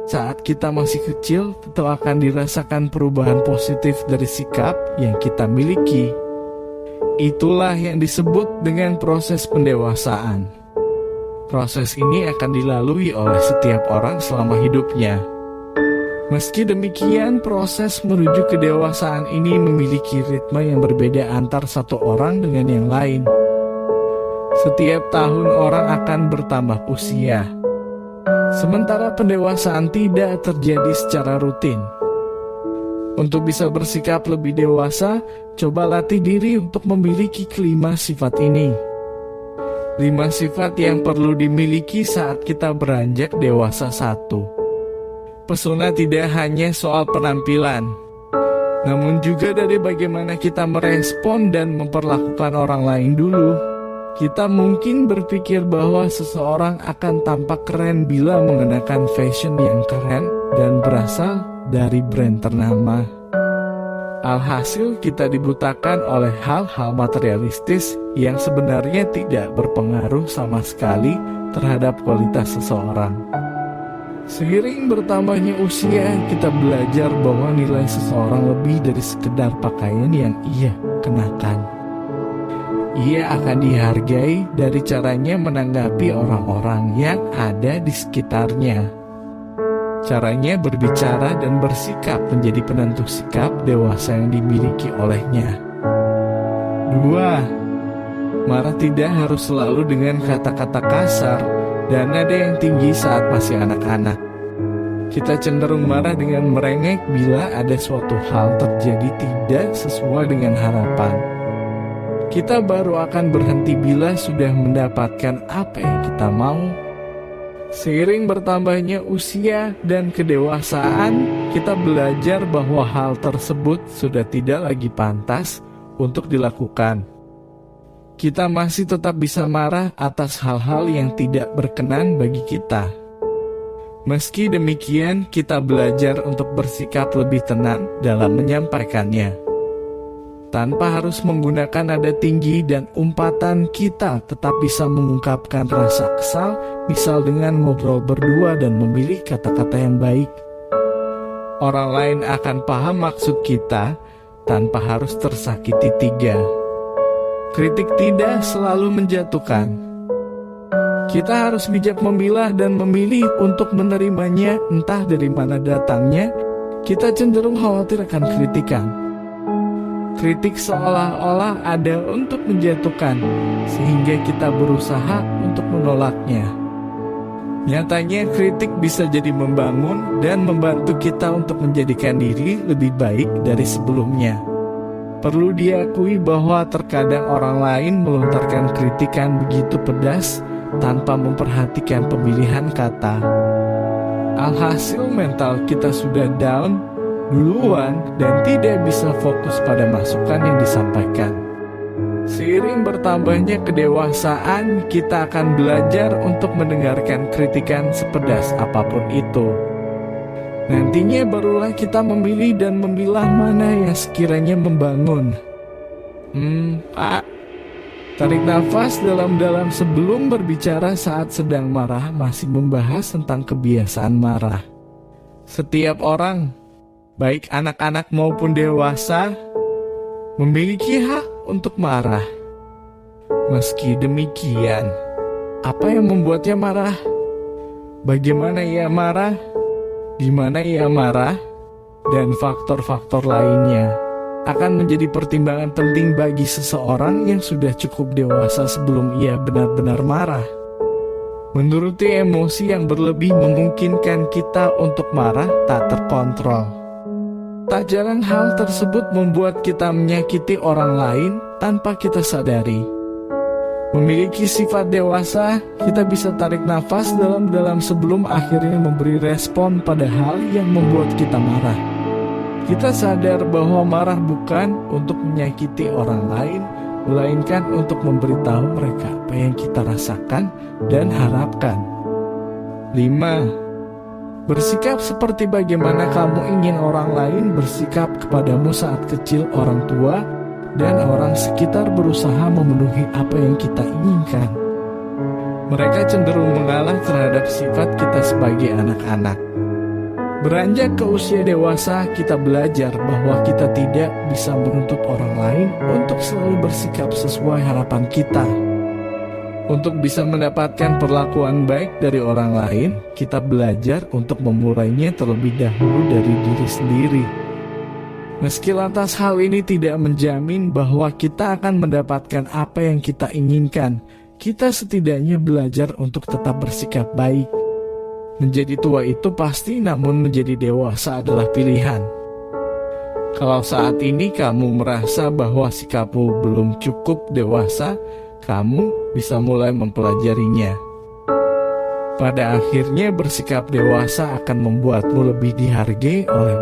saat kita masih kecil, tentu akan dirasakan perubahan positif dari sikap yang kita miliki. Itulah yang disebut dengan proses pendewasaan. Proses ini akan dilalui oleh setiap orang selama hidupnya. Meski demikian, proses menuju kedewasaan ini memiliki ritme yang berbeda antar satu orang dengan yang lain. Setiap tahun orang akan bertambah usia. Sementara pendewasaan tidak terjadi secara rutin. Untuk bisa bersikap lebih dewasa, coba latih diri untuk memiliki kelima sifat ini. 5 sifat yang perlu dimiliki saat kita beranjak dewasa. 1. Pesona tidak hanya soal penampilan, namun juga dari bagaimana kita merespon dan memperlakukan orang lain dulu. Kita mungkin berpikir bahwa seseorang akan tampak keren bila mengenakan fashion yang keren dan berasal dari brand ternama. Alhasil kita dibutakan oleh hal-hal materialistis yang sebenarnya tidak berpengaruh sama sekali terhadap kualitas seseorang. Seiring bertambahnya usia, kita belajar bahwa nilai seseorang lebih dari sekedar pakaian yang ia kenakan. Ia akan dihargai dari caranya menanggapi orang-orang yang ada di sekitarnya. Caranya berbicara dan bersikap menjadi penentu sikap dewasa yang dimiliki olehnya. 2. Marah tidak harus selalu dengan kata-kata kasar dan nada yang tinggi saat masih anak-anak. Kita cenderung marah dengan merengek bila ada suatu hal terjadi tidak sesuai dengan harapan. Kita baru akan berhenti bila sudah mendapatkan apa yang kita mau. Seiring bertambahnya usia dan kedewasaan, kita belajar bahwa hal tersebut sudah tidak lagi pantas untuk dilakukan. Kita masih tetap bisa marah atas hal-hal yang tidak berkenan bagi kita. Meski demikian, kita belajar untuk bersikap lebih tenang dalam menyampaikannya. Tanpa harus menggunakan nada tinggi dan umpatan, kita tetap bisa mengungkapkan rasa kesal, misal dengan ngobrol berdua dan memilih kata-kata yang baik. Orang lain akan paham maksud kita tanpa harus tersakiti. 3. Kritik tidak selalu menjatuhkan. Kita harus bijak memilah dan memilih untuk menerimanya, entah dari mana datangnya. Kita cenderung khawatir akan kritikan. Kritik seolah-olah ada untuk menjatuhkan, sehingga kita berusaha untuk menolaknya. Nyatanya kritik bisa jadi membangun dan membantu kita untuk menjadikan diri lebih baik dari sebelumnya. Perlu diakui bahwa terkadang orang lain melontarkan kritikan begitu pedas tanpa memperhatikan pemilihan kata. Alhasil mental kita sudah down duluan dan tidak bisa fokus pada masukan yang disampaikan. Seiring bertambahnya kedewasaan, kita akan belajar untuk mendengarkan kritikan sepedas apapun itu. Nantinya barulah kita memilih dan memilah mana yang sekiranya membangun. Pak, tarik nafas dalam-dalam sebelum berbicara saat sedang marah. Masih membahas tentang kebiasaan marah. Setiap orang, baik anak-anak maupun dewasa, memiliki hak untuk marah. Meski demikian, apa yang membuatnya marah? Bagaimana ia marah? Di mana ia marah? Dan faktor-faktor lainnya akan menjadi pertimbangan penting bagi seseorang yang sudah cukup dewasa sebelum ia benar-benar marah. Menuruti emosi yang berlebih memungkinkan kita untuk marah tak terkontrol. Tak jarang hal tersebut membuat kita menyakiti orang lain tanpa kita sadari. Memiliki sifat dewasa, kita bisa tarik nafas dalam-dalam sebelum akhirnya memberi respon pada hal yang membuat kita marah. Kita sadar bahwa marah bukan untuk menyakiti orang lain, melainkan untuk memberitahu mereka apa yang kita rasakan dan harapkan. 5. Bersikap seperti bagaimana kamu ingin orang lain bersikap kepadamu saat kecil. Orang tua dan orang sekitar berusaha memenuhi apa yang kita inginkan. Mereka cenderung mengalah terhadap sifat kita sebagai anak-anak. Beranjak ke usia dewasa, kita belajar bahwa kita tidak bisa menuntut orang lain untuk selalu bersikap sesuai harapan kita. Untuk bisa mendapatkan perlakuan baik dari orang lain, kita belajar untuk memulainya terlebih dahulu dari diri sendiri. Meski lantas hal ini tidak menjamin bahwa kita akan mendapatkan apa yang kita inginkan, kita setidaknya belajar untuk tetap bersikap baik. Menjadi tua itu pasti, namun menjadi dewasa adalah pilihan. Kalau saat ini kamu merasa bahwa sikapmu belum cukup dewasa, kamu bisa mulai mempelajarinya. Pada akhirnya bersikap dewasa akan membuatmu lebih dihargai oleh